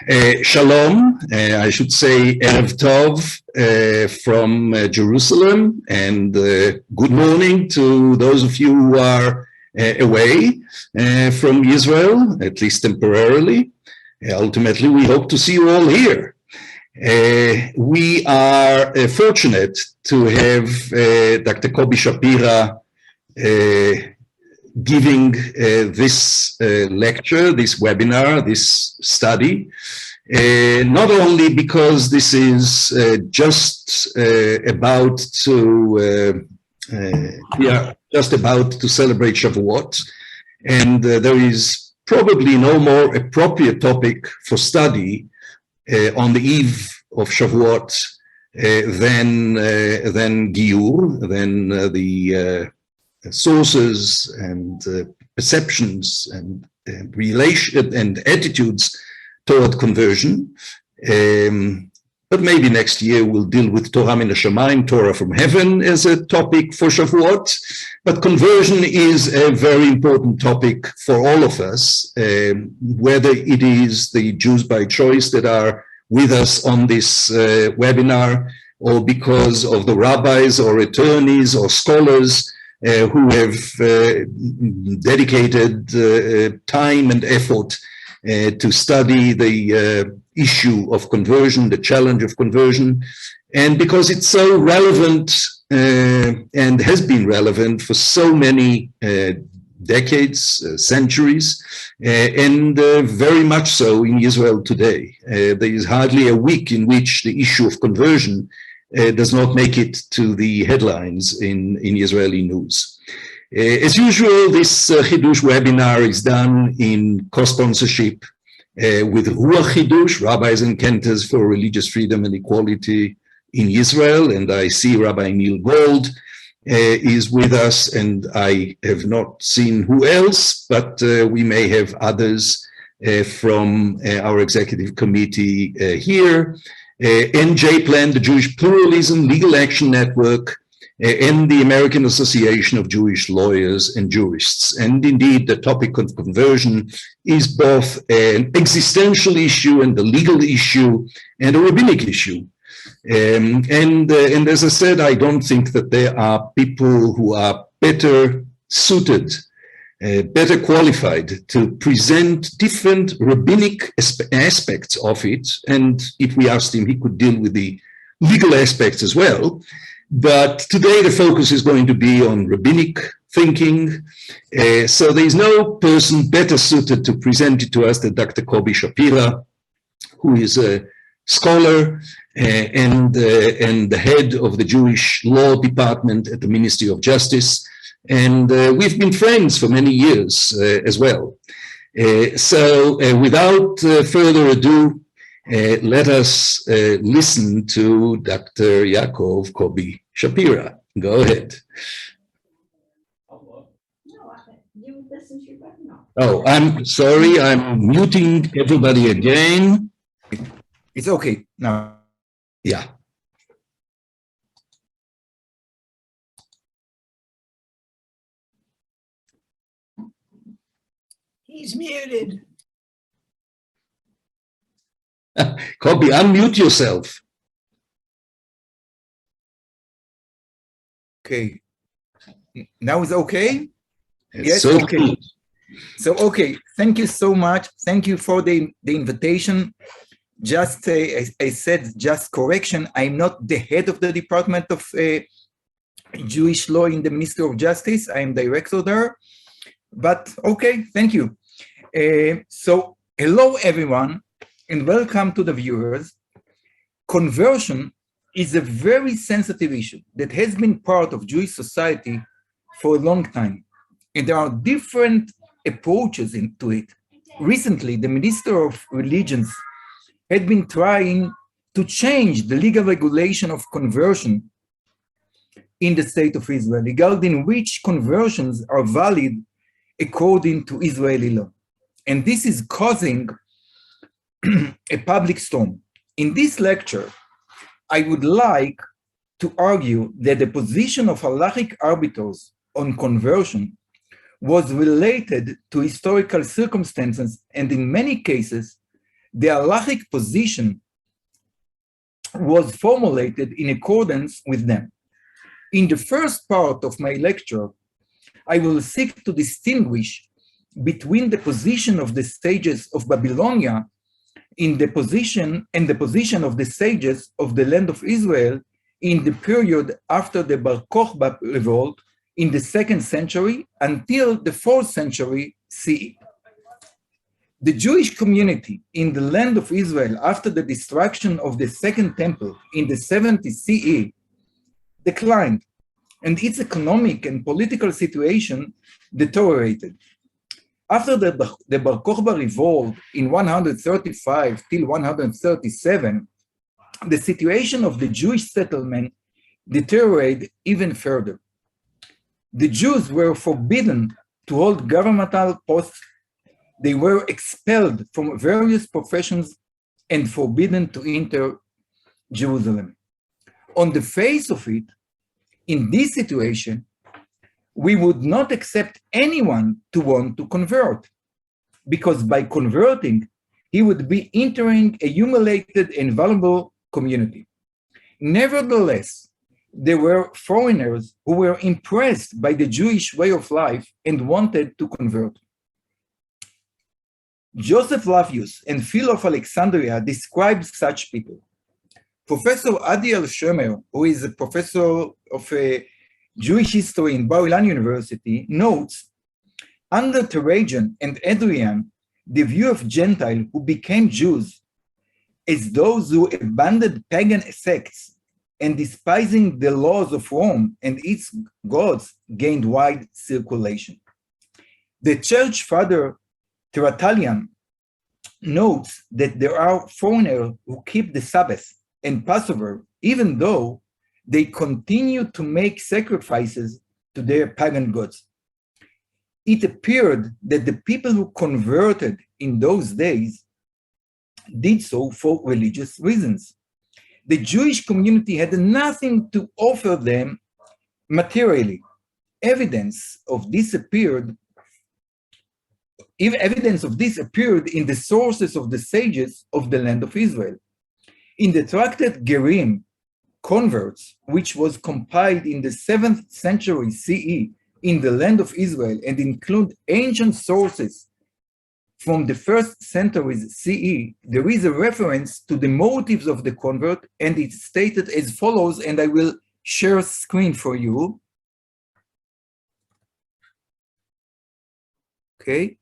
Shalom, I should say Erev Tov from Jerusalem, and good morning to those of you who are away from Israel, at least temporarily. Ultimately, we hope to see you all here. We are fortunate to have Dr. Kobi Shapira giving this lecture, this webinar, this study, not only because this is just about to celebrate Shavuot, and there is probably no more appropriate topic for study on the eve of Shavuot than Giur, than the sources and perceptions and relation and attitudes toward conversion. But maybe next year we'll deal with Torah min hashamayim, Torah from heaven, as a topic for Shavuot. But conversion is a very important topic for all of us, whether it is the Jews by choice that are with us on this webinar, or because of the rabbis or attorneys or scholars who have dedicated time and effort to study the issue of conversion, the challenge of conversion, and because it's so relevant and has been relevant for so many decades, centuries, and very much so in Israel today. There is hardly a week in which the issue of conversion does not make it to the headlines in Israeli news. As usual, this Chidush webinar is done in co-sponsorship with Ruach Chidush, Rabbis and Cantors for Religious Freedom and Equality in Israel, and I see Rabbi Neil Gold is with us, and I have not seen who else, but we may have others from our executive committee here. NJ-Plan, the Jewish Pluralism Legal Action Network, and the American Association of Jewish Lawyers and Jurists. And indeed, the topic of conversion is both an existential issue and a legal issue and a rabbinic issue. And as I said, I don't think that there are people who are better suited, better qualified to present different rabbinic aspects of it. And if we asked him, he could deal with the legal aspects as well. But today the focus is going to be on rabbinic thinking. So there is no person better suited to present it to us than Dr. Kobi Shapira, who is a scholar and the head of the Jewish Law Department at the Ministry of Justice. And we've been friends for many years as well. So without further ado, let us listen to Dr. Yaakov Kobi Shapira. Go ahead. Oh, I'm sorry, I'm muting everybody again. It's okay now. Yeah. He's muted. Kobi, unmute yourself. Okay. Now it's okay? Yes, So okay. Good. So, okay. Thank you so much. Thank you for the invitation. Just, I said, just correction. I'm not the head of the Department of Jewish Law in the Ministry of Justice. I'm director there. But, okay, thank you. So, hello, everyone, and welcome to the viewers. Conversion is a very sensitive issue that has been part of Jewish society for a long time. And there are different approaches into it. Recently, the Minister of Religions had been trying to change the legal regulation of conversion in the state of Israel, regarding which conversions are valid according to Israeli law. And this is causing a public storm. In this lecture, I would like to argue that the position of halachic arbiters on conversion was related to historical circumstances, and in many cases, the halachic position was formulated in accordance with them. In the first part of my lecture, I will seek to distinguish between the position of the sages of Babylonia and the position of the sages of the land of Israel in the period after the Bar Kokhba revolt in the 2nd century until the 4th century CE. The Jewish community in the land of Israel after the destruction of the Second Temple in the 70 CE declined, and its economic and political situation deteriorated. After the Bar Kokhba revolt in 135 till 137, the situation of the Jewish settlement deteriorated even further. The Jews were forbidden to hold governmental posts. They were expelled from various professions and forbidden to enter Jerusalem. On the face of it, in this situation, we would not accept anyone to want to convert, because by converting, he would be entering a humiliated and vulnerable community. Nevertheless, there were foreigners who were impressed by the Jewish way of life and wanted to convert. Joseph Lavius and Philo of Alexandria described such people. Professor Adiel Shemer, who is a professor of Jewish history in Bar-Ilan University, notes, under Trajan and Adrian, the view of Gentiles who became Jews as those who abandoned pagan sects and despising the laws of Rome and its gods gained wide circulation. The church father Tertullian notes that there are foreigners who keep the Sabbath and Passover, even though they continue to make sacrifices to their pagan gods. It appeared that the people who converted in those days did so for religious reasons. The Jewish community had nothing to offer them materially. Evidence of this appeared in the sources of the sages of the land of Israel. In the tractate Gerim, Converts, which was compiled in the 7th century CE in the land of Israel and include ancient sources from the 1st centuries CE, there is a reference to the motives of the convert, and it's stated as follows, and I will share screen for you. Okay.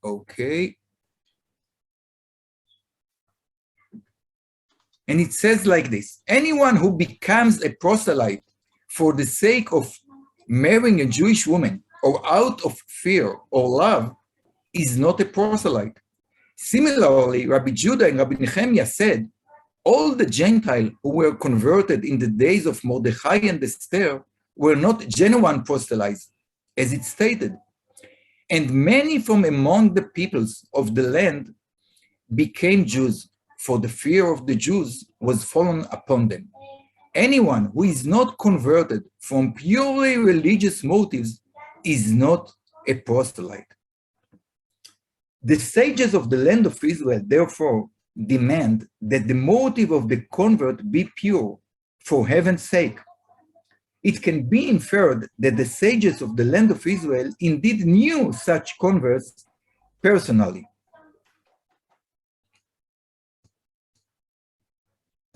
Okay. And it says like this: anyone who becomes a proselyte for the sake of marrying a Jewish woman or out of fear or love is not a proselyte. Similarly, Rabbi Judah and Rabbi Nehemiah said, all the Gentiles who were converted in the days of Mordechai and Esther were not genuine proselytes, as it stated. And many from among the peoples of the land became Jews, for the fear of the Jews was fallen upon them. Anyone who is not converted from purely religious motives is not a proselyte. The sages of the land of Israel, therefore, demand that the motive of the convert be pure for heaven's sake. It can be inferred that the sages of the land of Israel indeed knew such converts personally.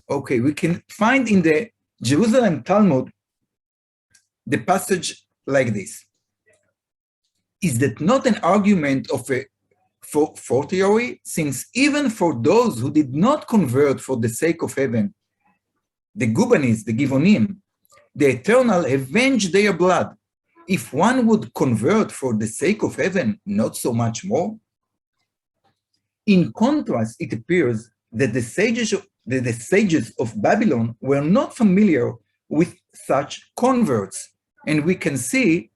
Okay, we can find in the Jerusalem Talmud the passage like this. Is that not an argument of a fortiori, since even for those who did not convert for the sake of heaven, the Gubanis, the Givonim, the Eternal avenged their blood. If one would convert for the sake of heaven, not so much more? In contrast, it appears that the sages of Babylon were not familiar with such converts. And we can see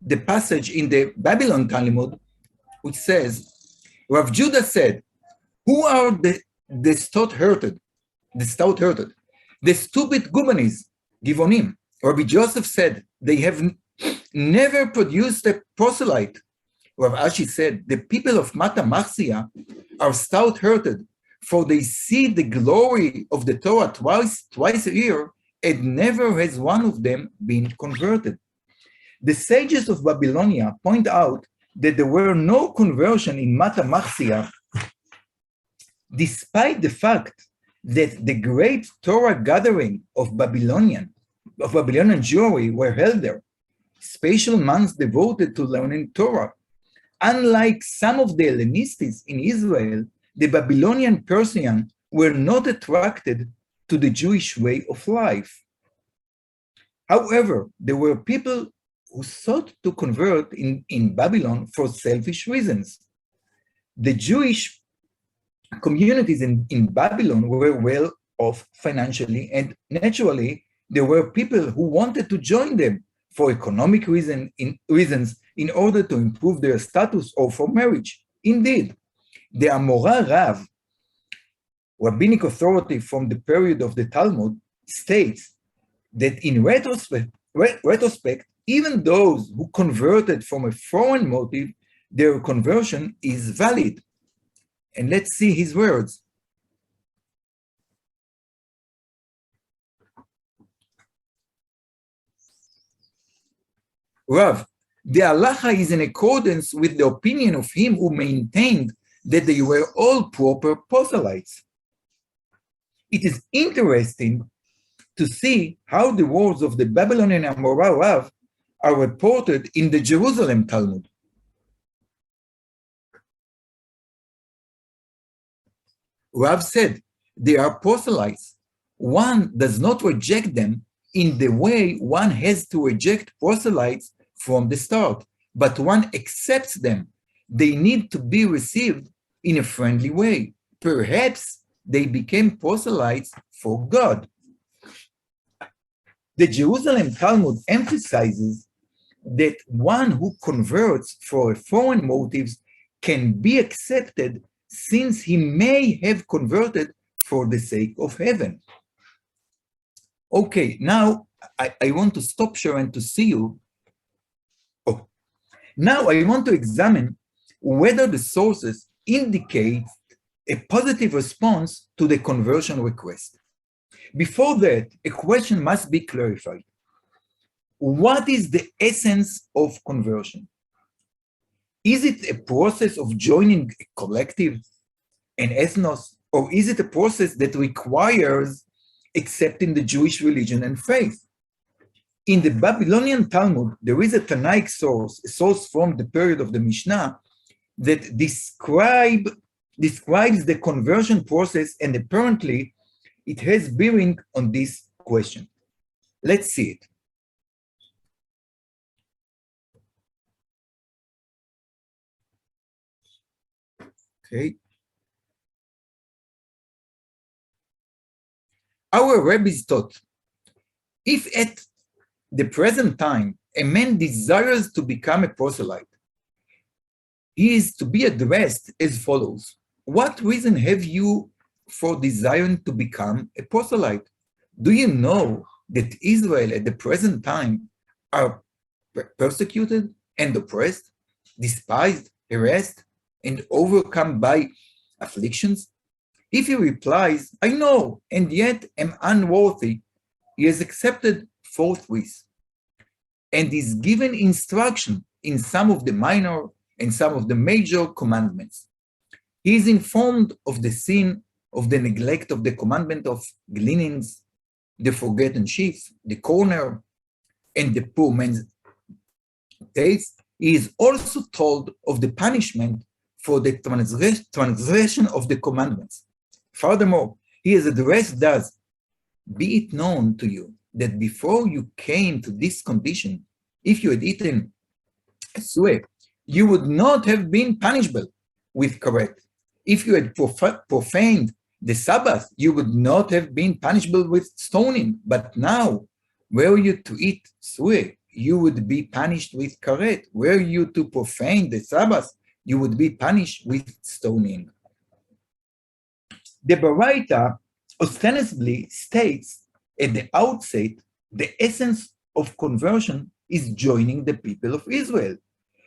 the passage in the Babylon Talmud, which says, Rav Judah said, who are the stout-hearted, the stupid Gubanis, Givonim? Rabbi Joseph said, they have never produced a proselyte. Rav Ashi said, the people of Mata Marsia are stout-hearted, for they see the glory of the Torah twice a year, and never has one of them been converted. The sages of Babylonia point out that there were no conversion in Mata Marsia, despite the fact that the great Torah gathering of Babylonian Jewry were held there, special months devoted to learning Torah. Unlike some of the Hellenists in Israel, the Babylonian Persians were not attracted to the Jewish way of life. However, there were people who sought to convert in Babylon for selfish reasons. The Jewish communities in Babylon were well off financially, and naturally, there were people who wanted to join them for economic reasons in order to improve their status or for marriage. Indeed, the Amora Rav, rabbinic authority from the period of the Talmud, states that in retrospect, even those who converted from a foreign motive, their conversion is valid. And let's see his words. Rav, the halacha is in accordance with the opinion of him who maintained that they were all proper proselytes. It is interesting to see how the words of the Babylonian Amora Rav are reported in the Jerusalem Talmud. Rav said, they are proselytes. One does not reject them in the way one has to reject proselytes from the start, but one accepts them. They need to be received in a friendly way. Perhaps they became proselytes for God. The Jerusalem Talmud emphasizes that one who converts for foreign motives can be accepted since he may have converted for the sake of heaven. Okay, now I want to stop here and to see you. Oh, now I want to examine whether the sources indicate a positive response to the conversion request. Before that, a question must be clarified. What is the essence of conversion? Is it a process of joining a collective, an ethnos, or is it a process that requires accepting the Jewish religion and faith? In the Babylonian Talmud, there is a Tanaic source, a source from the period of the Mishnah, that describes the conversion process, and apparently it has bearing on this question. Let's see it. Okay. Our rabbis taught, if at the present time a man desires to become a proselyte, he is to be addressed as follows. What reason have you for desiring to become a proselyte? Do you know that Israel at the present time are persecuted and oppressed, despised, harassed, and overcome by afflictions? If he replies, I know, and yet am unworthy, he is accepted forthwith and is given instruction in some of the minor and some of the major commandments. He is informed of the sin of the neglect of the commandment of gleanings, the forgotten sheaves, the corner, and the poor man's taste. He is also told of the punishment for the transgression of the commandments. Furthermore, he is addressed thus, be it known to you that before you came to this condition, if you had eaten a suet, you would not have been punishable with karet. If you had profaned the Sabbath, you would not have been punishable with stoning. But now, were you to eat suet, you would be punished with karet. Were you to profane the Sabbath, you would be punished with stoning. The Baraita ostensibly states at the outset the essence of conversion is joining the people of Israel.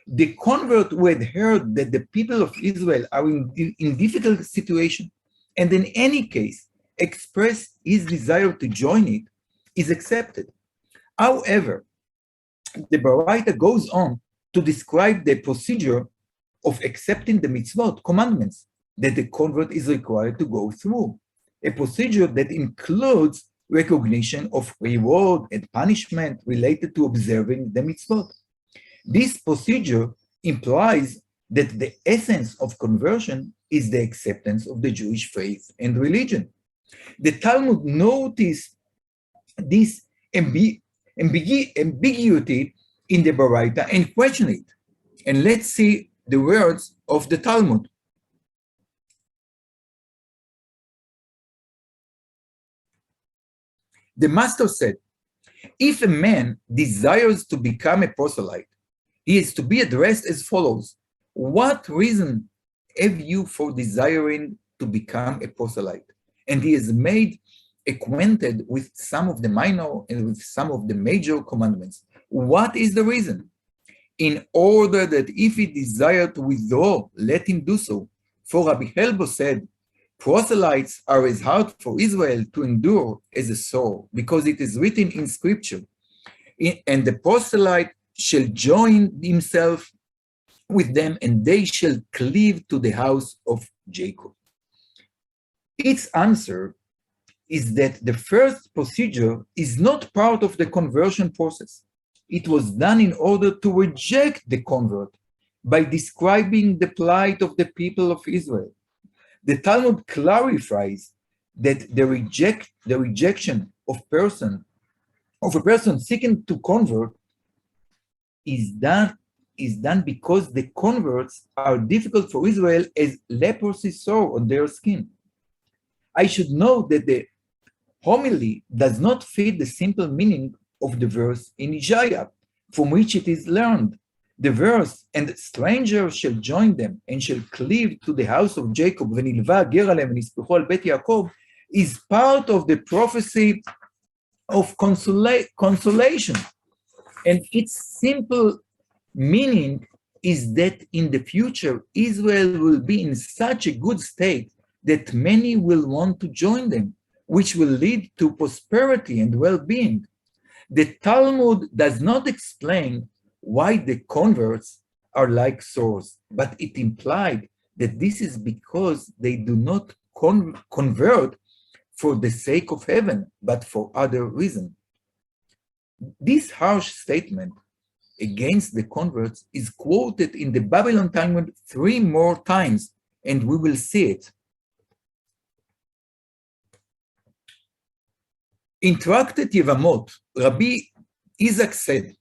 The convert who had heard that the people of Israel are in difficult situation, and in any case expressed his desire to join it, is accepted. However, the Baraita goes on to describe the procedure of accepting the mitzvot, commandments, that the convert is required to go through, a procedure that includes recognition of reward and punishment related to observing the mitzvot. This procedure implies that the essence of conversion is the acceptance of the Jewish faith and religion. The Talmud noticed this ambiguity in the Baraita and questioned it. And let's see the words of the Talmud. The master said, if a man desires to become a proselyte, he is to be addressed as follows. What reason have you for desiring to become a proselyte? And he is made acquainted with some of the minor and with some of the major commandments. What is the reason? In order that if he desire to withdraw, let him do so. For Rabbi Helbo said, proselytes are as hard for Israel to endure as a sword, because it is written in scripture, and the proselyte shall join himself with them, and they shall cleave to the house of Jacob. Its answer is that the first procedure is not part of the conversion process. It was done in order to reject the convert by describing the plight of the people of Israel. The Talmud clarifies that the rejection of a person seeking to convert is done because the converts are difficult for Israel as leprosy sore on their skin. I should note that the homily does not fit the simple meaning of the verse in Isaiah, from which it is learned. The verse, and strangers shall join them and shall cleave to the house of Jacob, ונלווה גר עליהם ונספחו על בית יעקב, is part of the prophecy of consolation. And its simple meaning is that in the future, Israel will be in such a good state that many will want to join them, which will lead to prosperity and well-being. The Talmud does not explain why the converts are like swords, but it implied that this is because they do not convert for the sake of heaven, but for other reasons. This harsh statement against the converts is quoted in the Babylon Talmud 3 more times, and we will see it. In Tractate Yevamot, Rabbi Isaac said,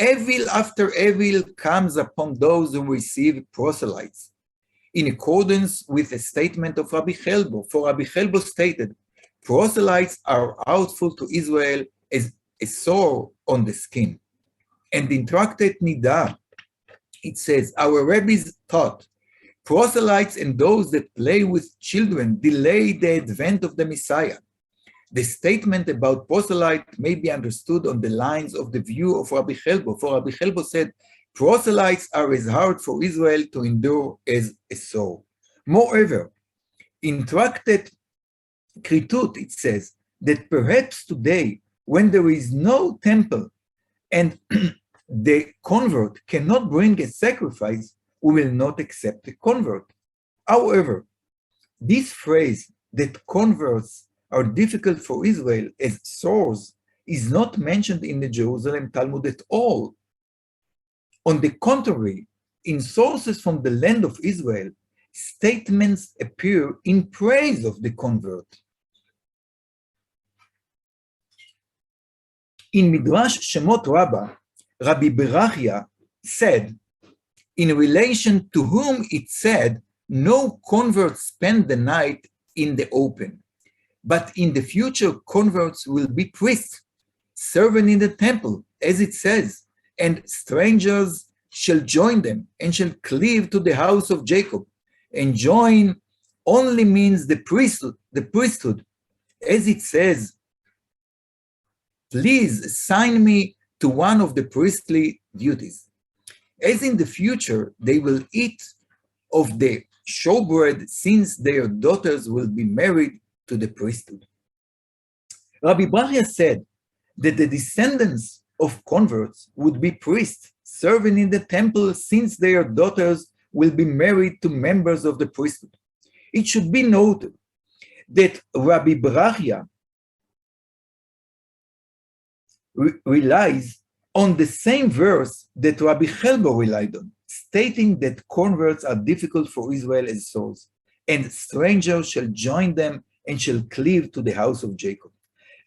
evil after evil comes upon those who receive proselytes, in accordance with a statement of Rabbi Helbo. For Rabbi Helbo stated, proselytes are outful to Israel as a sore on the skin. And in Tractate Nida, it says, our rabbis taught, proselytes and those that play with children delay the advent of the Messiah. The statement about proselyte may be understood on the lines of the view of Rabbi Helbo. For Rabbi Helbo said, proselytes are as hard for Israel to endure as a sword. Moreover, in Tractate Kritut, it says that perhaps today, when there is no temple and the convert cannot bring a sacrifice, we will not accept the convert. However, this phrase that converts are difficult for Israel as swords is not mentioned in the Jerusalem Talmud at all. On the contrary, in sources from the land of Israel, statements appear in praise of the convert. In Midrash Shemot Rabbah, Rabbi Berachia said, in relation to whom it said, no converts spend the night in the open, but in the future converts will be priests, serving in the temple, as it says, and strangers shall join them and shall cleave to the house of Jacob. And join only means the priesthood, as it says, please assign me to one of the priestly duties. as in the future they will eat of the showbread, since their daughters will be married to the priesthood. Rabbi Brachia said that the descendants of converts would be priests serving in the temple, since their daughters will be married to members of the priesthood. It should be noted that Rabbi Brachia relies on the same verse that Rabbi Chelbo relied on, stating that converts are difficult for Israel as souls, and strangers shall join them and shall cleave to the house of Jacob.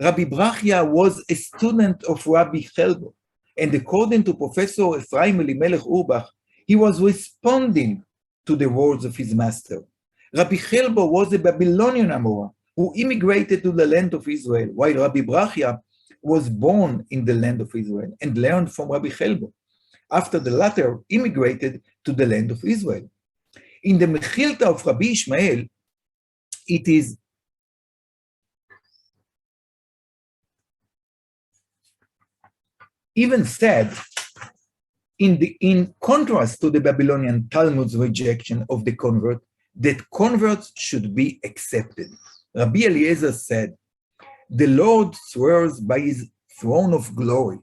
Rabbi Brachia was a student of Rabbi Chelbo, and according to Professor Ephraim Elimelech Urbach, he was responding to the words of his master. Rabbi Chelbo was a Babylonian Amora who immigrated to the land of Israel, while Rabbi Brachia was born in the land of Israel and learned from Rabbi Chelbo, after the latter immigrated to the land of Israel. In the Mechilta of Rabbi Ishmael, it is even said, in contrast to the Babylonian Talmud's rejection of the convert, that converts should be accepted. Rabbi Eliezer said, "The Lord swears by his throne of glory,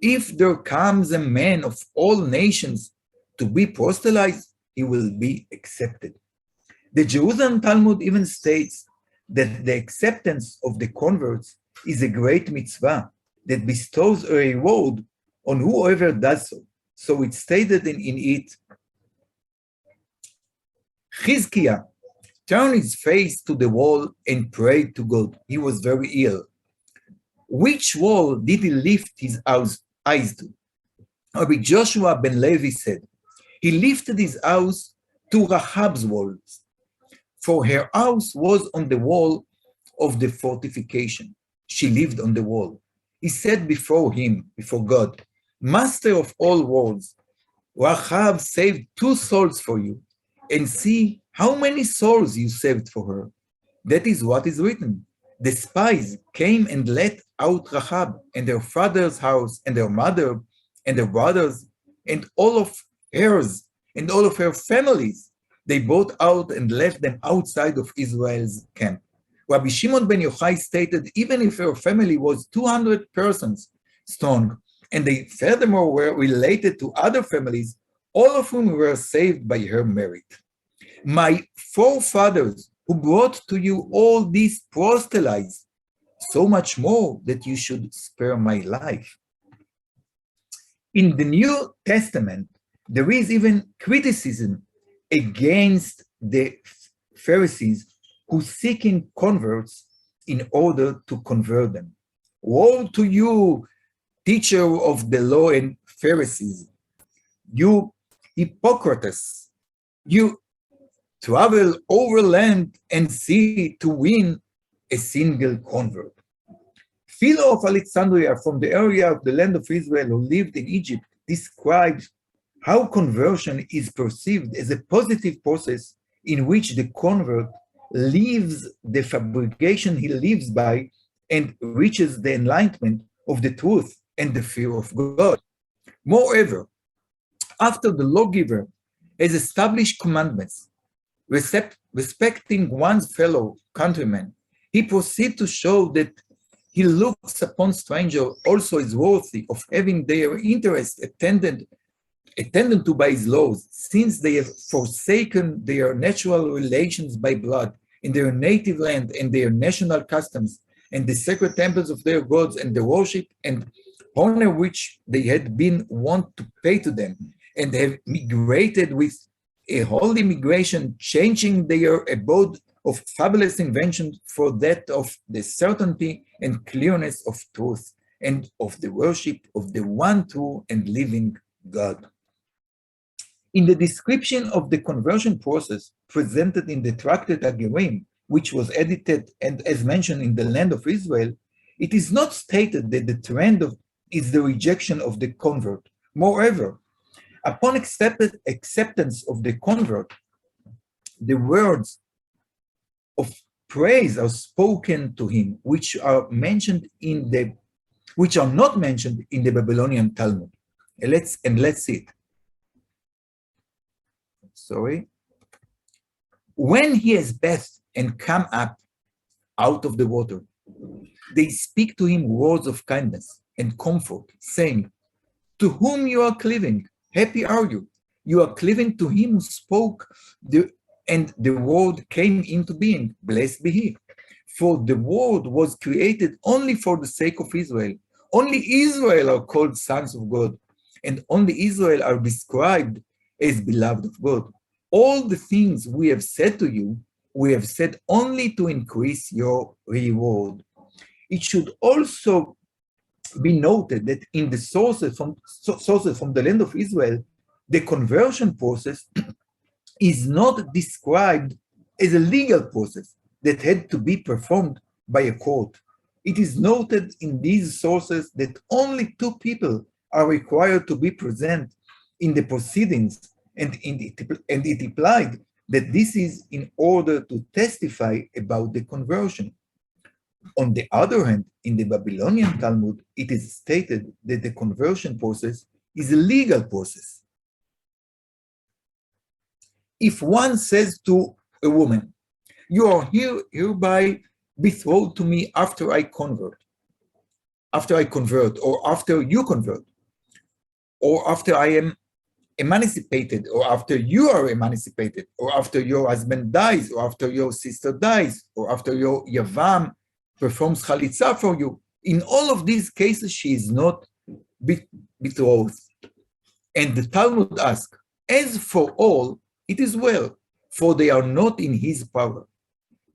if there comes a man of all nations to be proselytized, he will be accepted." The Jerusalem Talmud even states that the acceptance of the converts is a great mitzvah that bestows a reward on whoever does so. So it's stated in it, Chizkiah turned his face to the wall and prayed to God. He was very ill. Which wall did he lift his eyes to? Rabbi Joshua ben Levi said, he lifted his eyes to Rahab's walls, for her house was on the wall of the fortification. She lived on the wall. He said before him, before God, Master of all worlds, Rahab saved 2 souls for you, and see how many souls you saved for her. That is what is written. The spies came and let out Rahab and her father's house and her mother and her brothers and all of hers and all of her families. They brought out and left them outside of Israel's camp. Rabbi Shimon ben Yochai stated, even if her family was 200 persons strong, and they furthermore were related to other families, all of whom were saved by her merit. My forefathers who brought to you all these proselytes, so much more that you should spare my life. In the New Testament, there is even criticism against the Pharisees who seeking converts in order to convert them. Woe to you, teacher of the law and Pharisees, you hypocrites, you travel over land and sea to win a single convert. Philo of Alexandria, from the area of the land of Israel who lived in Egypt, describes how conversion is perceived as a positive process in which the convert leaves the fabrication he lives by and reaches the enlightenment of the truth and the fear of God. Moreover, after the lawgiver has established commandments respecting one's fellow countrymen, he proceeds to show that he looks upon strangers also as worthy of having their interest attended to by his laws, since they have forsaken their natural relations by blood in their native land and their national customs and the sacred temples of their gods and the worship and honor which they had been wont to pay to them, and have migrated with a holy migration, changing their abode of fabulous invention for that of the certainty and clearness of truth and of the worship of the one true and living God. In the description of the conversion process presented in the tractate Gerim, which was edited and as mentioned in the land of Israel, it is not stated that the trend is the rejection of the convert. Moreover, upon acceptance of the convert, the words of praise are spoken to him, which are not mentioned in the Babylonian Talmud. And let's see it. sorry, when he has bathed and come up out of the water, they speak to him words of kindness and comfort, saying, to whom you are cleaving, happy are you. You are cleaving to him who spoke, and the word came into being, blessed be he. For the word was created only for the sake of Israel. Only Israel are called sons of God, and only Israel are described as beloved of God. All the things we have said to you, we have said only to increase your reward. It should also be noted that in the sources from the land of Israel, the conversion process is not described as a legal process that had to be performed by a court. It is noted in these sources that only two people are required to be present in the proceedings, and it implied that this is in order to testify about the conversion. On the other hand, in the Babylonian Talmud, it is stated that the conversion process is a legal process. If one says to a woman, you are hereby betrothed to me after I convert, or after you convert, or after I am emancipated, or after you are emancipated, or after your husband dies, or after your sister dies, or after your Yavam performs chalitza for you. In all of these cases, she is not betrothed. And the Talmud asks, as for all, it is well, for they are not in his power.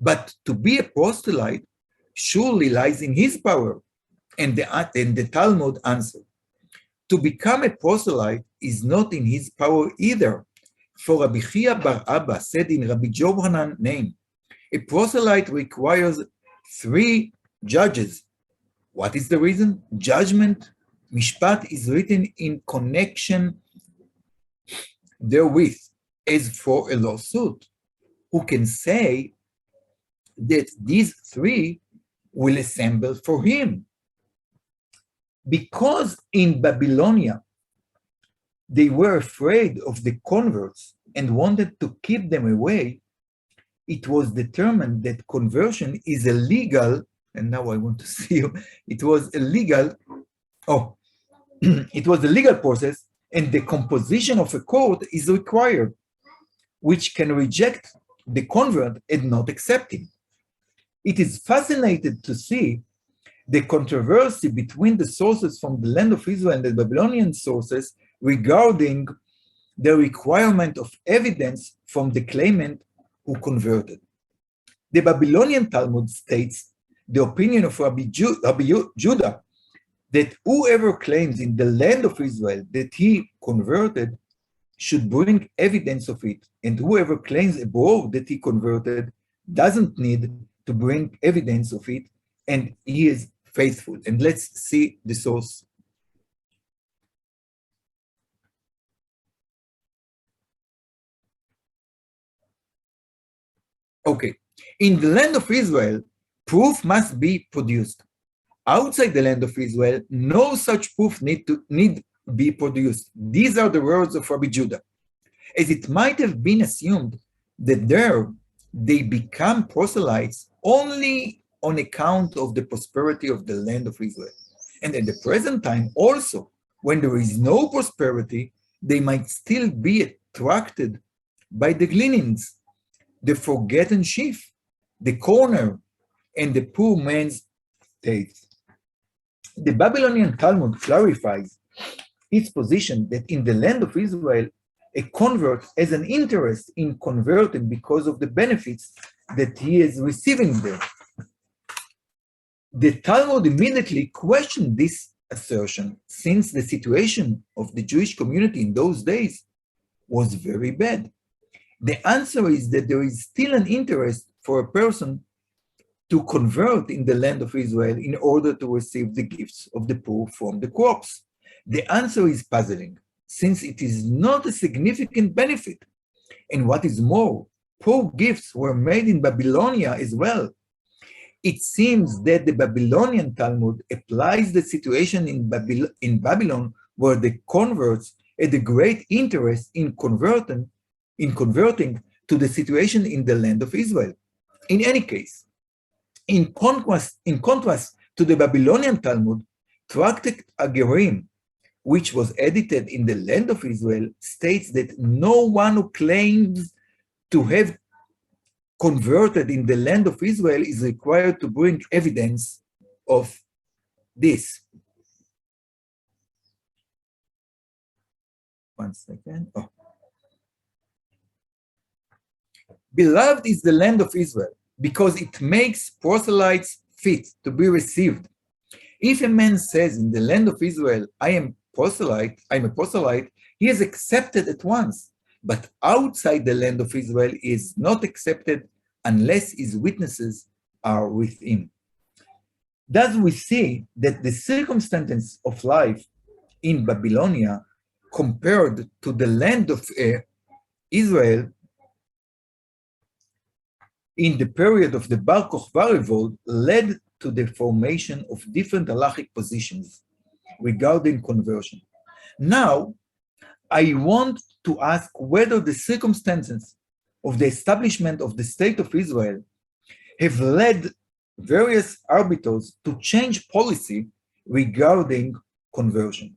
But to be a proselyte surely lies in his power. And the Talmud answered, to become a proselyte is not in his power either. For Rabbi Chia bar Abba said in Rabbi Yohanan's name, a proselyte requires 3 judges. What is the reason? Judgment, mishpat, is written in connection therewith, as for a lawsuit. Who can say that these 3 will assemble for him? Because in Babylonia, they were afraid of the converts and wanted to keep them away, it was determined that conversion is illegal, and now I want to see you, it was a legal process, and the composition of a court is required, which can reject the convert and not accept him. It is fascinating to see the controversy between the sources from the land of Israel and the Babylonian sources regarding the requirement of evidence from the claimant who converted. The Babylonian Talmud states the opinion of Rabbi Judah that whoever claims in the land of Israel that he converted should bring evidence of it, and whoever claims abroad that he converted doesn't need to bring evidence of it, and he is faithful. And let's see the source. Okay, in the land of Israel, proof must be produced. Outside the land of Israel, no such proof need be produced. These are the words of Rabbi Judah. As it might have been assumed that there they become proselytes only on account of the prosperity of the land of Israel. And at the present time also, when there is no prosperity, they might still be attracted by the gleanings, the forgotten sheaf, the corner, and the poor man's tithe. The Babylonian Talmud clarifies its position that in the land of Israel, a convert has an interest in converting because of the benefits that he is receiving there. The Talmud immediately questioned this assertion, since the situation of the Jewish community in those days was very bad. The answer is that there is still an interest for a person to convert in the land of Israel in order to receive the gifts of the poor from the crops. The answer is puzzling, since it is not a significant benefit. And what is more, poor gifts were made in Babylonia as well. It seems that the Babylonian Talmud applies the situation in Babylon, where the converts had a great interest in converting in converting to the situation in the land of Israel. In any case, in contrast to the Babylonian Talmud, Tractate Gerim, which was edited in the land of Israel, states that no one who claims to have converted in the land of Israel is required to bring evidence of this. One second. Oh. Beloved is the land of Israel because it makes proselytes fit to be received. If a man says in the land of Israel, I'm a proselyte, he is accepted at once. But outside the land of Israel, he is not accepted unless his witnesses are with him. Thus we see that the circumstances of life in Babylonia compared to the land of Israel in the period of the Bar Kokhba revolt led to the formation of different halachic positions regarding conversion. Now, I want to ask whether the circumstances of the establishment of the State of Israel have led various arbiters to change policy regarding conversion.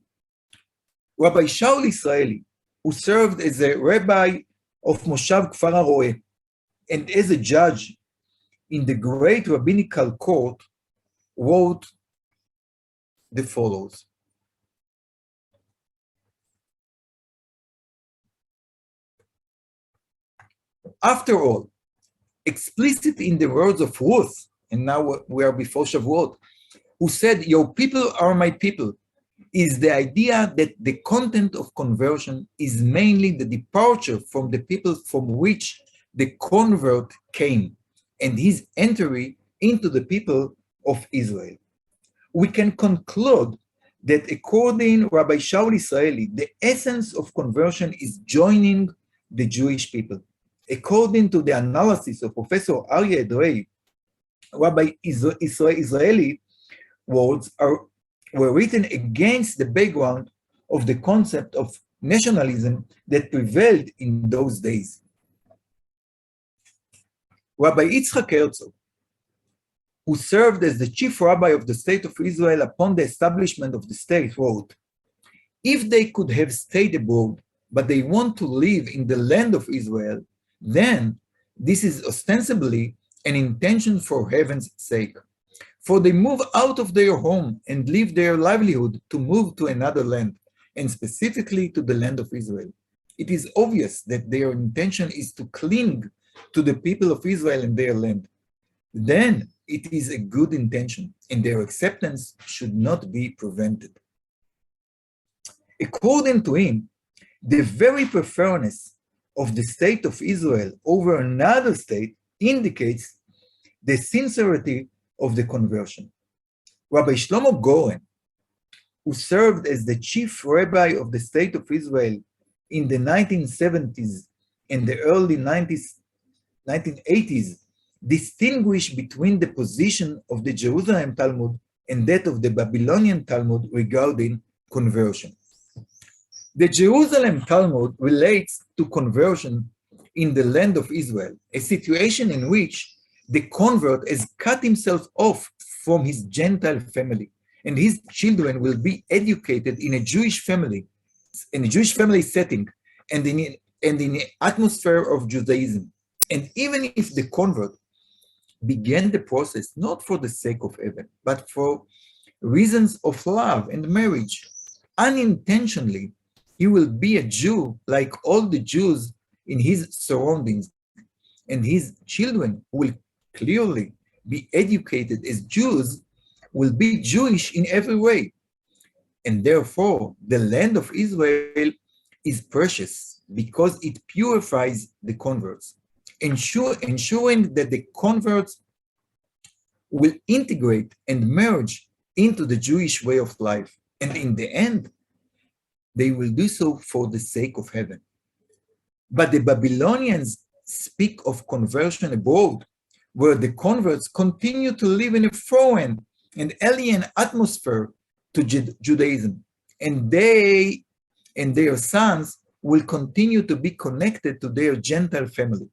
Rabbi Shaul Israeli, who served as a rabbi of Moshav Kfar HaRoeh and as a judge in the great rabbinical court, wrote the follows. After all, explicit in the words of Ruth, and now we are before Shavuot, who said, your people are my people, is the idea that the content of conversion is mainly the departure from the people from which the convert came and his entry into the people of Israel. We can conclude that according to Rabbi Shaul Israeli, the essence of conversion is joining the Jewish people. According to the analysis of Professor Aryeh Edrei, Rabbi Israeli words were written against the background of the concept of nationalism that prevailed in those days. Rabbi Yitzchak Herzog, who served as the chief rabbi of the State of Israel upon the establishment of the state, wrote, if they could have stayed abroad, but they want to live in the land of Israel, then this is ostensibly an intention for heaven's sake. For they move out of their home and leave their livelihood to move to another land, and specifically to the land of Israel. It is obvious that their intention is to cling to the people of Israel and their land. Then it is a good intention, and their acceptance should not be prevented. According to him, the very preference of the state of Israel over another state indicates the sincerity of the conversion. Rabbi Shlomo Goren, who served as the chief rabbi of the State of Israel in the 1970s and the early 1980s, distinguished between the position of the Jerusalem Talmud and that of the Babylonian Talmud regarding conversion. The Jerusalem Talmud relates to conversion in the land of Israel, a situation in which the convert has cut himself off from his Gentile family, and his children will be educated in a Jewish family setting, and in the atmosphere of Judaism. And even if the convert began the process not for the sake of heaven, but for reasons of love and marriage, unintentionally, he will be a Jew like all the Jews in his surroundings, and his children will clearly be educated as Jews, will be Jewish in every way. And therefore, the land of Israel is precious because it purifies the converts, ensuring that the converts will integrate and merge into the Jewish way of life. And in the end, they will do so for the sake of heaven. But the Babylonians speak of conversion abroad, where the converts continue to live in a foreign and alien atmosphere to Judaism, and they and their sons will continue to be connected to their Gentile family.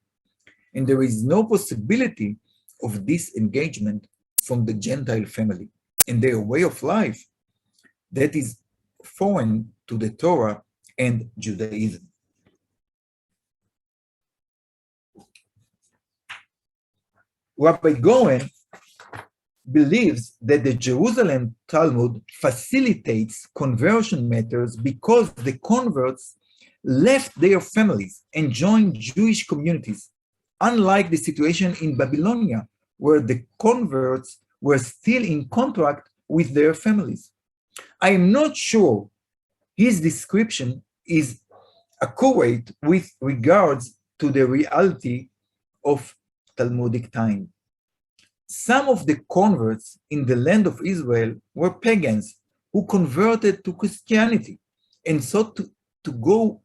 And there is no possibility of disengagement from the Gentile family and their way of life that is foreign to the Torah and Judaism. Rabbi Goren believes that the Jerusalem Talmud facilitates conversion matters because the converts left their families and joined Jewish communities, unlike the situation in Babylonia, where the converts were still in contract with their families. I am not sure his description is accurate with regards to the reality of Talmudic time. Some of the converts in the land of Israel were pagans who converted to Christianity and sought to go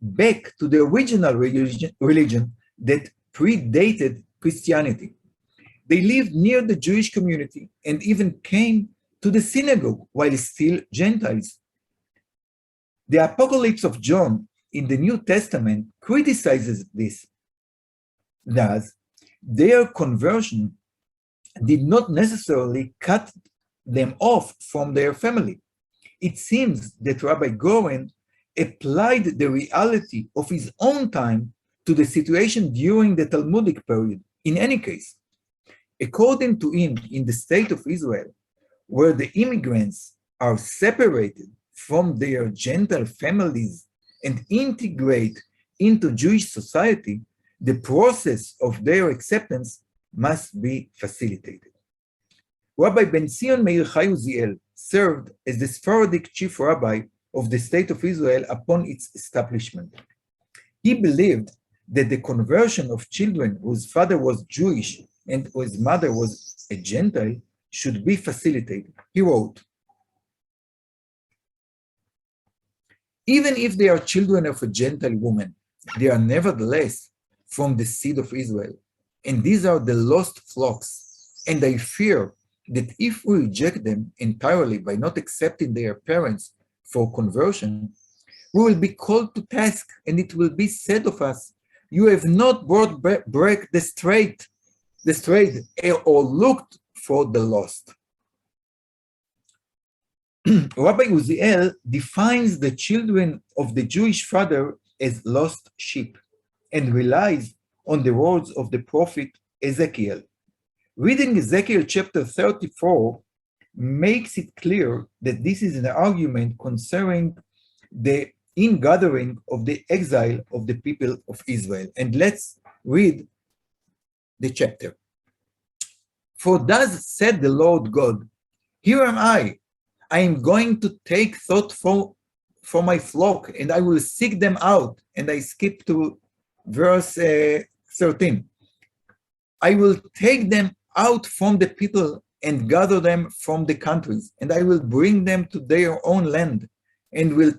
back to the original religion that predated Christianity. They lived near the Jewish community and even came to the synagogue while still Gentiles. The Apocalypse of John in the New Testament criticizes this. Thus, their conversion did not necessarily cut them off from their family. It seems that Rabbi Goren applied the reality of his own time to the situation during the Talmudic period. In any case, according to him, in the state of Israel, where the immigrants are separated from their Gentile families and integrate into Jewish society, the process of their acceptance must be facilitated. Rabbi Ben Zion Meir Chai Uziel served as the Sephardic chief rabbi of the state of Israel upon its establishment. He believed that the conversion of children whose father was Jewish and whose mother was a Gentile should be facilitated. He wrote, "Even if they are children of a Gentile woman, they are nevertheless from the seed of Israel, and these are the lost flocks. And I fear that if we reject them entirely by not accepting their parents for conversion, we will be called to task, and it will be said of us, you have not brought back the strayed, or looked for the lost." Rabbi Uziel defines the children of the Jewish father as lost sheep and relies on the words of the prophet Ezekiel. Reading Ezekiel chapter 34 makes it clear that this is an argument concerning the ingathering of the exile of the people of Israel. And let's read the chapter. "For thus said the Lord God, here am I am going to take thought for my flock, and I will seek them out." And I skip to verse 13. "I will take them out from the people and gather them from the countries, and I will bring them to their own land, and will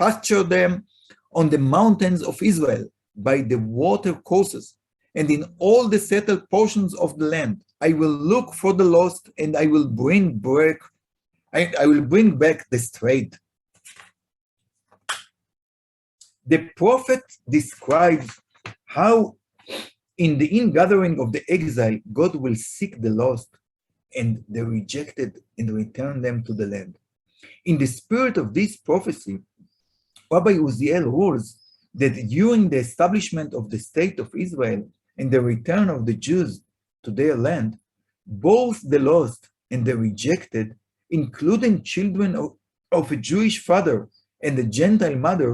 pasture them on the mountains of Israel, by the water courses, and in all the settled portions of the land. I will look for the lost, and I will bring back the strayed." The prophet describes how in the ingathering of the exile, God will seek the lost and the rejected and return them to the land. In the spirit of this prophecy, Rabbi Uziel rules that during the establishment of the state of Israel and the return of the Jews to their land, both the lost and the rejected, including children of a Jewish father and a Gentile mother,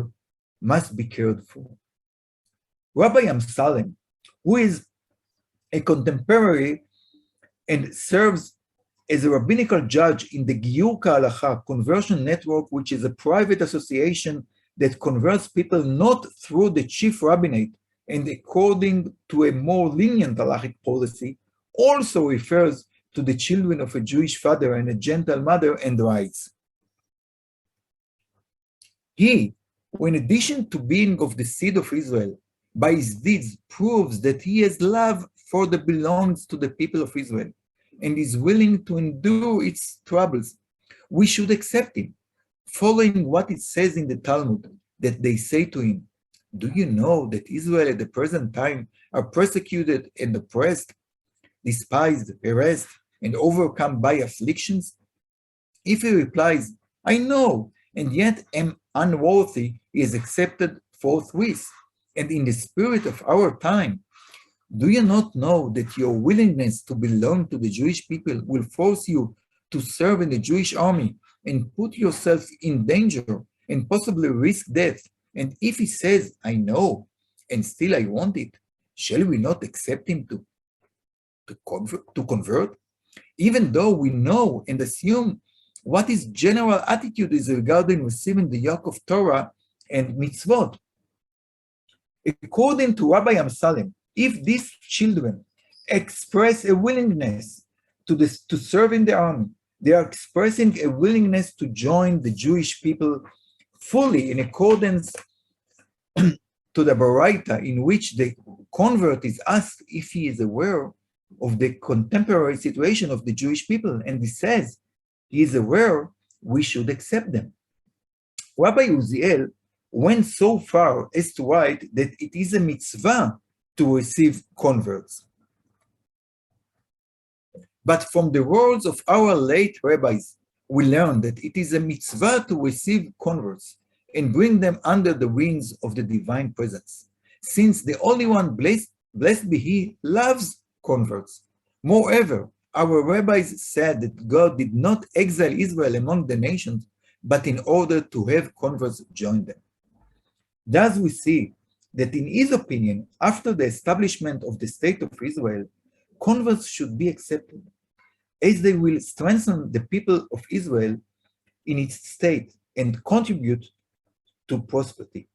must be cared for. Rabbi Amsalem, who is a contemporary and serves as a rabbinical judge in the Giur Kehalacha conversion network, which is a private association that converts people not through the chief rabbinate and according to a more lenient halachic policy, also refers to the children of a Jewish father and a Gentile mother and writes, "He, who in addition to being of the seed of Israel, by his deeds proves that he has love for the belongs to the people of Israel and is willing to endure its troubles, we should accept him, following what it says in the Talmud, that they say to him, "Do you know that Israel at the present time are persecuted and oppressed, despised, harassed, and overcome by afflictions?" If he replies, "I know, and yet am unworthy," he is accepted forthwith. And in the spirit of our time, do you not know that your willingness to belong to the Jewish people will force you to serve in the Jewish army and put yourself in danger and possibly risk death? And if he says, "I know, and still I want it," shall we not accept him to convert? Even though we know and assume what his general attitude is regarding receiving the yoke of Torah and mitzvot. According to Rabbi Amsalem, if these children express a willingness to serve in the army, they are expressing a willingness to join the Jewish people fully in accordance to the Baraita, in which the convert is asked if he is aware of the contemporary situation of the Jewish people, and he says he is aware, we should accept them. Rabbi Uziel went so far as to write that it is a mitzvah to receive converts. But from the words of our late rabbis, we learn that it is a mitzvah to receive converts and bring them under the wings of the divine presence, since the Holy One, blessed be He, loves converts. Moreover, our rabbis said that God did not exile Israel among the nations, but in order to have converts join them. Thus we see that in his opinion, after the establishment of the state of Israel, converts should be accepted, as they will strengthen the people of Israel in its state and contribute to prosperity.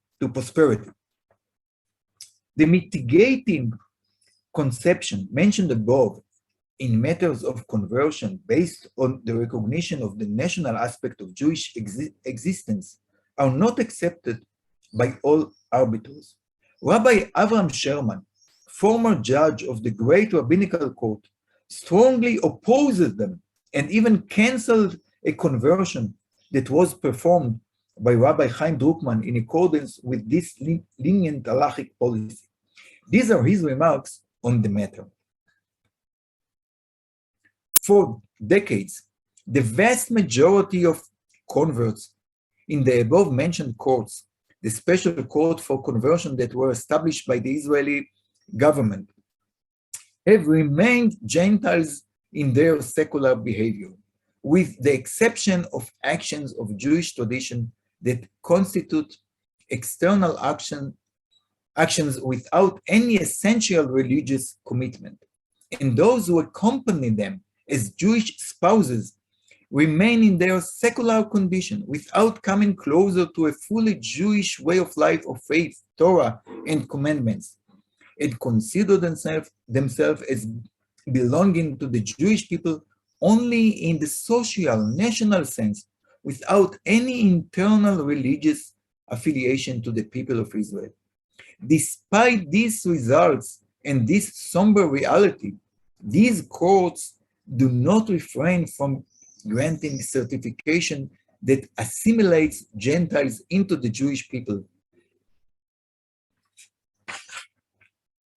The mitigating conception mentioned above in matters of conversion based on the recognition of the national aspect of Jewish existence are not accepted by all arbiters. Rabbi Avram Sherman, former judge of the great rabbinical court, strongly opposes them and even canceled a conversion that was performed by Rabbi Chaim Druckmann in accordance with this lenient halachic policy. These are his remarks on the matter. For decades, the vast majority of converts in the above-mentioned courts, the special court for conversion that were established by the Israeli government, have remained Gentiles in their secular behavior, with the exception of actions of Jewish tradition that constitute external actions without any essential religious commitment. And those who accompany them as Jewish spouses remain in their secular condition without coming closer to a fully Jewish way of life of faith, Torah, and commandments, and consider themselves as belonging to the Jewish people only in the social, national sense, without any internal religious affiliation to the people of Israel. Despite these results and this somber reality, these courts do not refrain from granting certification that assimilates Gentiles into the Jewish people,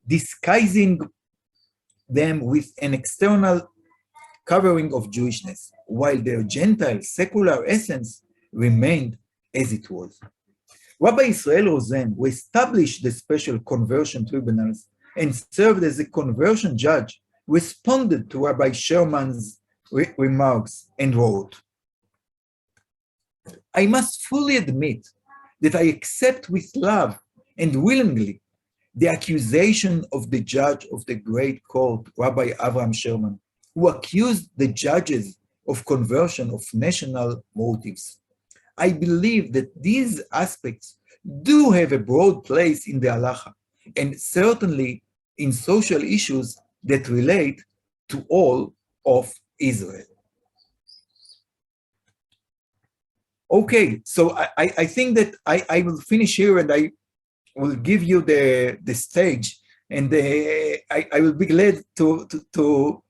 disguising them with an external covering of Jewishness, while their Gentile secular essence remained as it was. Rabbi Israel Rosen, who established the special conversion tribunals and served as a conversion judge, responded to Rabbi Sherman's remarks and wrote, "I must fully admit that I accept with love and willingly the accusation of the judge of the great court, Rabbi Avram Sherman, who accused the judges of conversion of national motives. I believe that these aspects do have a broad place in the halacha, and certainly in social issues that relate to all of Israel." Okay, so I think that I will finish here and I will give you the stage, and I will be glad to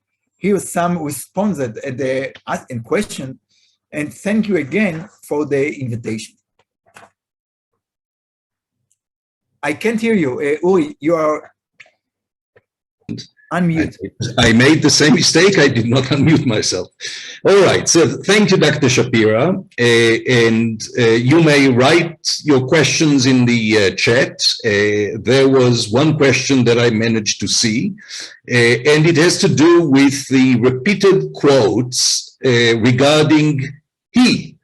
hear some response and question, and thank you again for the invitation. I can't hear you. Uri, you are unmute. I made the same mistake. I did not unmute myself. All right. So thank you, Dr. Shapira. And you may write your questions in the chat. There was one question that I managed to see, and it has to do with the repeated quotes regarding he.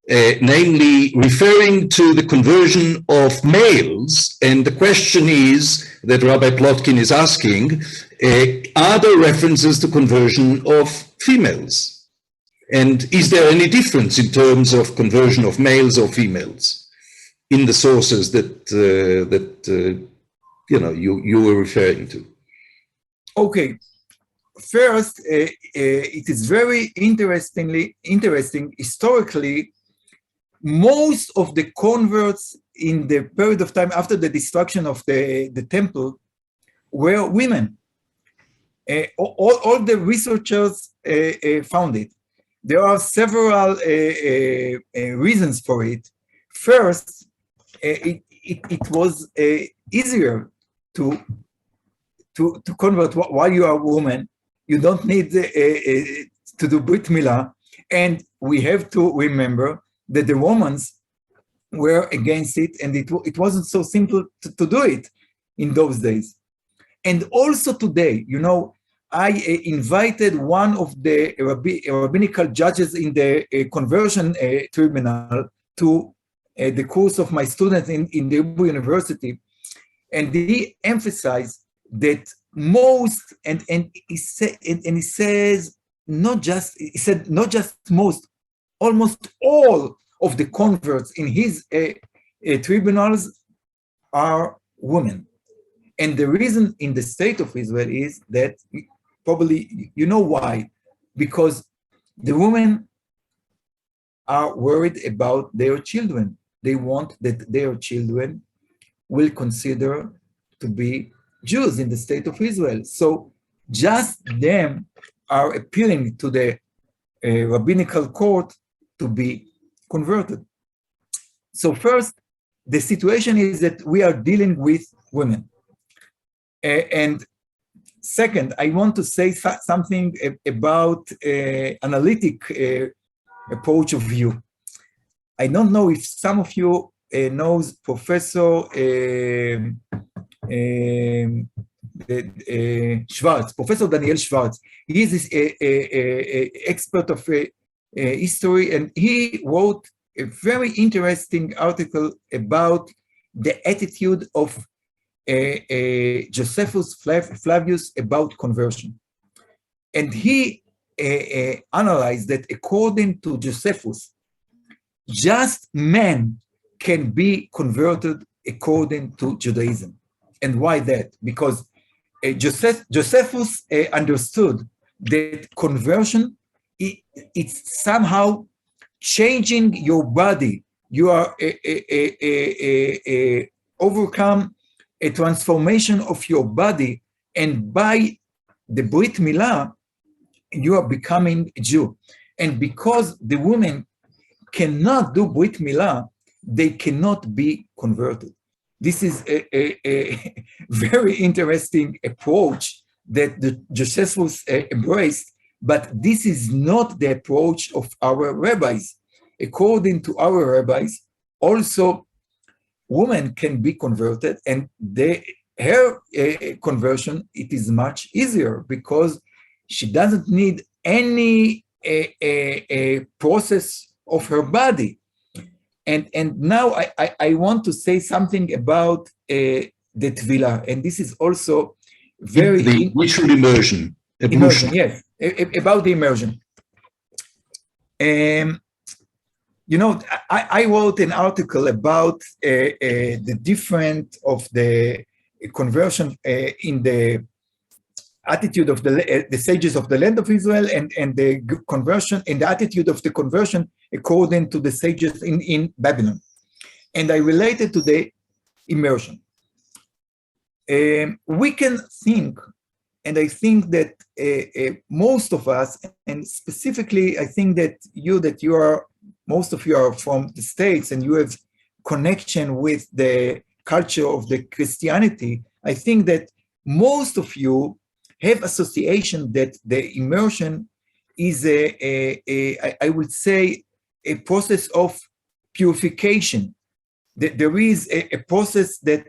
Namely referring to the conversion of males. And the question is that Rabbi Plotkin is asking, are there references to conversion of females? And is there any difference in terms of conversion of males or females in the sources that, you were referring to? Okay. First, it is very interesting historically. Most of the converts in the period of time after the destruction of the temple were women. All the researchers found it. There are several reasons for it. First, it was easier to convert while you are a woman. You don't need to do Brit Milah. And we have to remember that the Romans were against it, and it wasn't so simple to do it in those days. And also today, I invited one of the rabbinical judges in the conversion tribunal to the course of my students in the Hebrew University, and he emphasized that most, and he said not just most, almost all of the converts in his tribunals are women. And the reason in the state of Israel is that, probably you know why, because the women are worried about their children. They want that their children will consider to be Jews in the state of Israel. So just them are appealing to the rabbinical court to be converted. So first, the situation is that we are dealing with women. And second, I want to say something about analytic approach of view. I don't know if some of you knows Professor Schwartz, Professor Daniel Schwartz. He is an expert of history, and he wrote a very interesting article about the attitude of Josephus Flavius about conversion. And he analyzed that according to Josephus, just men can be converted according to Judaism. And why that? Because Josephus understood that conversion, it's somehow changing your body. You are overcome a transformation of your body, and by the Brit Milah, you are becoming a Jew. And because the women cannot do Brit Milah, they cannot be converted. This is a very interesting approach that the Josephus embraced, but this is not the approach of our rabbis. According to our rabbis, also women can be converted, and her conversion, it is much easier because she doesn't need any process of her body. And now I want to say something about the Tvilah, and this is also very... The ritual immersion. Immersion, yes, about the immersion. I wrote an article about the difference of the conversion in the attitude of the sages of the land of Israel and the conversion and the attitude of the conversion according to the sages in Babylon. And I related to the immersion. We can think, and I think that most of us, and specifically I think that most of you are from the States, and you have connection with the culture of the Christianity, I think that most of you have association that the immersion is I would say, a process of purification. That there is a process that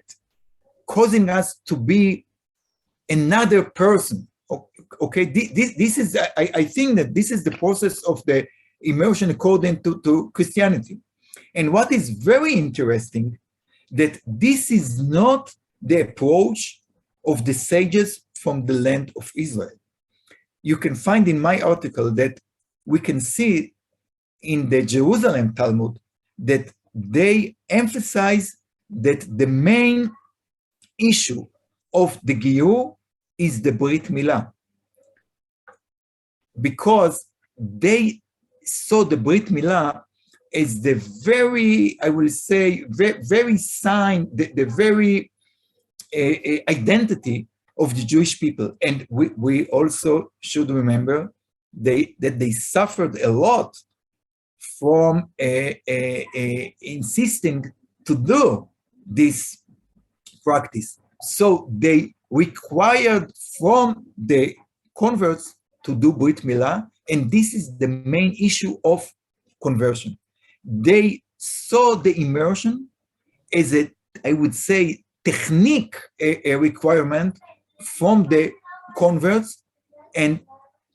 causing us to be another person. Okay, this is, I think that this is the process of the immersion according to Christianity. And what is very interesting, that this is not the approach of the sages from the land of Israel. You can find in my article that we can see in the Jerusalem Talmud that they emphasize that the main issue of the Giyur is the Brit Milah, because they saw the Brit Milah as the very, I will say, very sign, the very identity of the Jewish people. And we also should remember that they suffered a lot from insisting to do this practice. So they required from the converts to do Brit Milah, and this is the main issue of conversion. They saw the immersion as a, I would say, technique, a requirement from the converts, and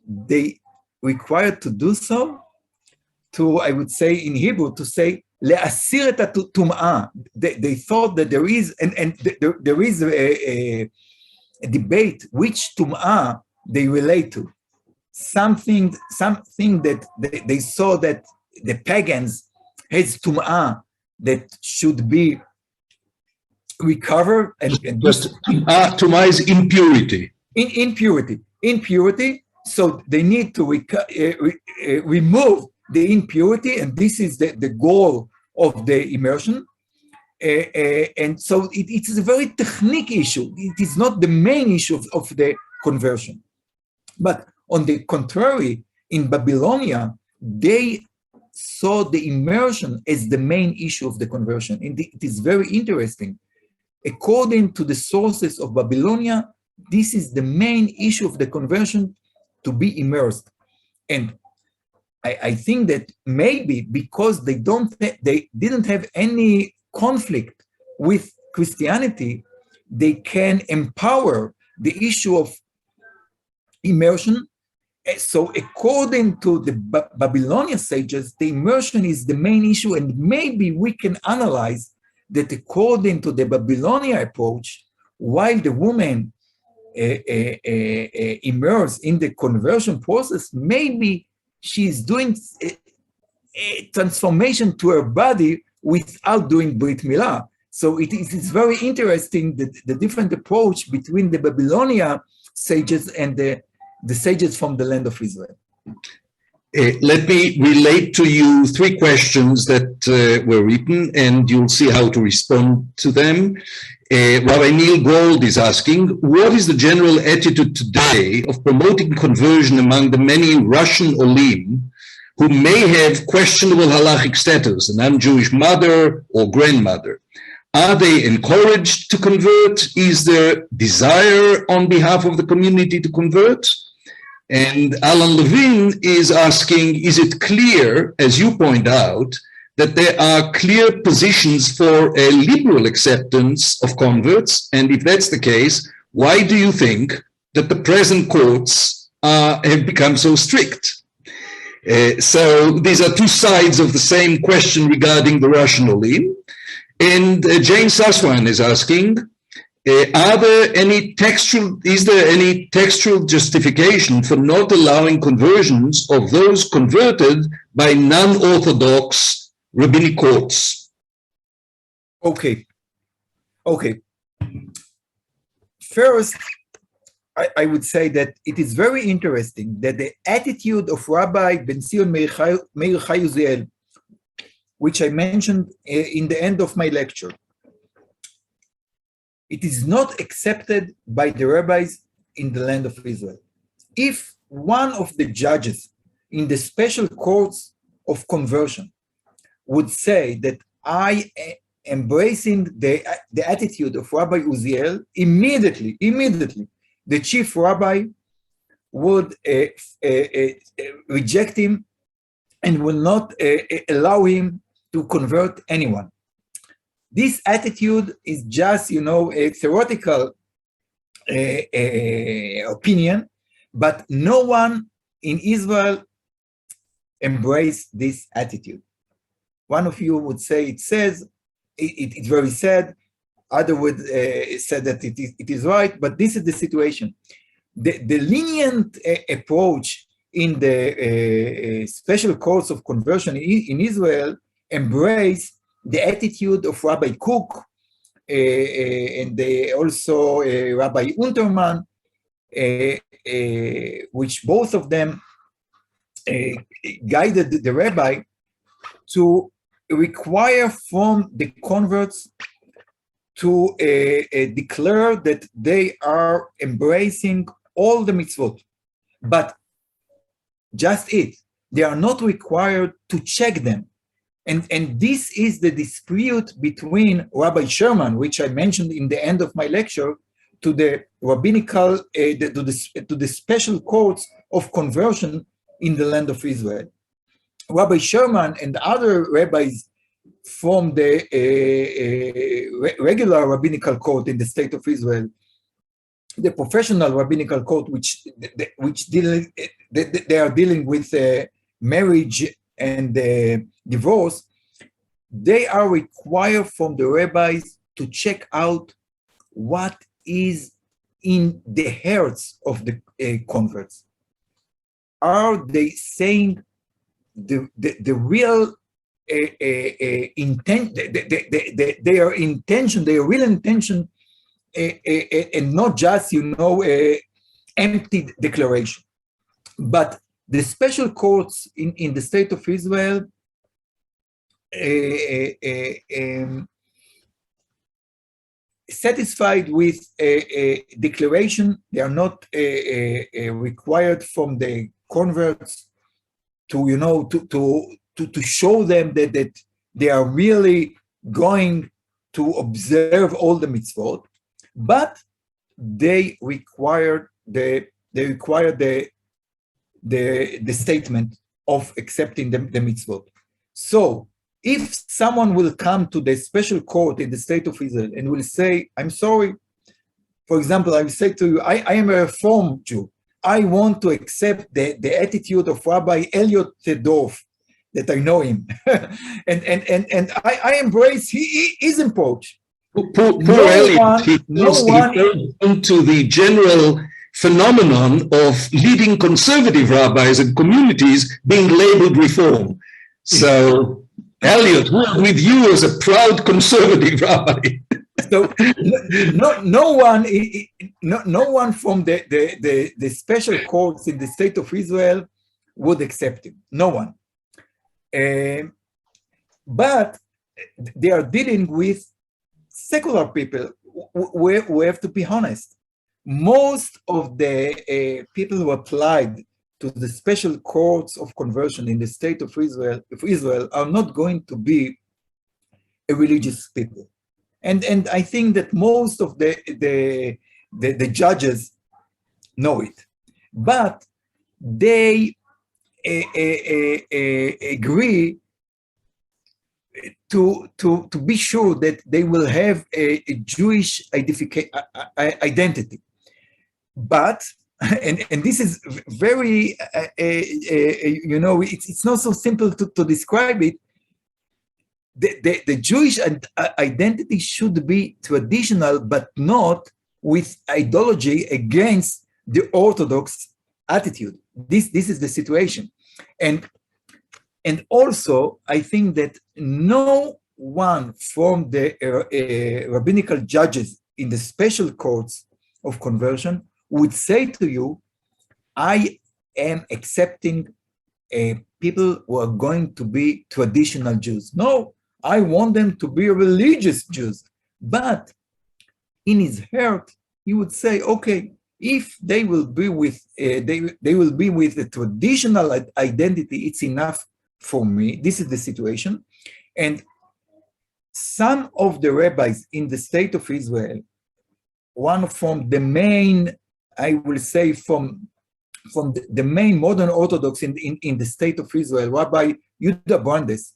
they required to do so to, I would say in Hebrew, to say, le'asir et tum'ah. They thought that there is, and there is a debate which tum'ah they relate to. Something that they saw that the pagans has tum'ah that should be recovered, and just tum'ah is impurity. Impurity. So they need to remove the impurity, and this is the goal of the immersion. And so it is a very technique issue. It is not the main issue of the conversion. But on the contrary, in Babylonia, they saw the immersion as the main issue of the conversion. And it is very interesting. According to the sources of Babylonia, this is the main issue of the conversion, to be immersed. And I think that maybe because they didn't have any conflict with Christianity, they can empower the issue of immersion. So according to the Babylonian sages, the immersion is the main issue, and maybe we can analyze that according to the Babylonian approach, while the woman immersed in the conversion process, maybe she is doing a transformation to her body without doing Brit Milah. So it is very interesting, the different approach between the Babylonian sages and the sages from the land of Israel. Let me relate to you three questions that were written, and you'll see how to respond to them. Rabbi Neil Gold is asking, what is the general attitude today of promoting conversion among the many Russian Olim who may have questionable halachic status, a non-Jewish mother or grandmother? Are they encouraged to convert? Is there desire on behalf of the community to convert? And Alan Levine is asking, is it clear, as you point out, that there are clear positions for a liberal acceptance of converts? And if that's the case, why do you think that the present courts have become so strict? So these are two sides of the same question regarding the Russian Olim. And Jane Saswan is asking, is there any textual justification for not allowing conversions of those converted by non-Orthodox rabbinic courts? Okay. First, I would say that it is very interesting that the attitude of Rabbi Ben Zion Meir Chai Uziel, which I mentioned in the end of my lecture, it is not accepted by the rabbis in the land of Israel. If one of the judges in the special courts of conversion would say that I embracing the attitude of Rabbi Uziel, immediately, the chief rabbi would reject him and will not allow him to convert anyone. This attitude is just, a theoretical opinion, but no one in Israel embraced this attitude. One of you would say it's very sad. Other would say that it is right, but this is the situation. The lenient approach in the special course of conversion in Israel embrace the attitude of Rabbi Kook and also Rabbi Unterman, which both of them guided the rabbi to require from the converts to declare that they are embracing all the mitzvot, but just it. They are not required to check them. And this is the dispute between Rabbi Sherman, which I mentioned in the end of my lecture, to the rabbinical, to the special courts of conversion in the land of Israel. Rabbi Sherman and other rabbis from the regular rabbinical court in the state of Israel, the professional rabbinical court, which they are dealing with marriage and divorce, they are required from the rabbis to check out what is in the hearts of the converts. Are they saying the real intent, their intention, their real intention, and not just, empty declaration? But the special courts in the state of Israel satisfied with a declaration. They are not required from the converts to to show them that they are really going to observe all the mitzvot, but they require the statement of accepting the mitzvot. So if someone will come to the special court in the state of Israel and will say, I'm sorry, for example, I will say to you, I am a Reform Jew. I want to accept the attitude of Rabbi Elliot Dorf, that I know him. and I embrace his approach. Poor Elliot, he fell into the general phenomenon of leading conservative rabbis and communities being labeled Reform. So, Elliot, we're with you as a proud conservative rabbi. So no one from the special courts in the state of Israel would accept him. No one. But they are dealing with secular people. We have to be honest. Most of the people who applied to the special courts of conversion in the state of Israel are not going to be a religious people. And I think that most of the judges know it, but they agree to be sure that they will have a Jewish identity. But and this is very it's not so simple to describe it. The Jewish identity should be traditional, but not with ideology against the Orthodox attitude. This is the situation. And also, I think that no one from the rabbinical judges in the special courts of conversion would say to you, I am accepting people who are going to be traditional Jews. No, I want them to be religious Jews. But in his heart, he would say, okay, if they will be with they will be with the traditional identity, it's enough for me. This is the situation. And some of the rabbis in the state of Israel, one from the main, I will say from the main modern Orthodox in the state of Israel, Rabbi Yehuda Brandes,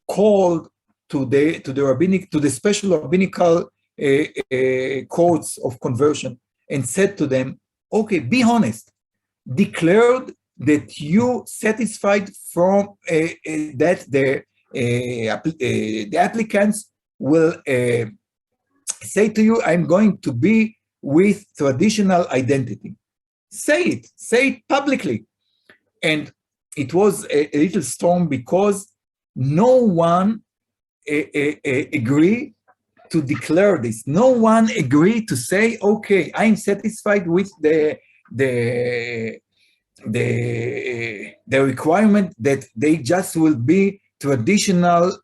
called to the special rabbinical courts of conversion and said to them, okay, be honest, declared that you satisfied from that the applicants will say to you, I'm going to be with traditional identity. Say it publicly. And it was a little storm because no one agreed to declare this. No one agreed to say, okay, I'm satisfied with the requirement that they just will be traditional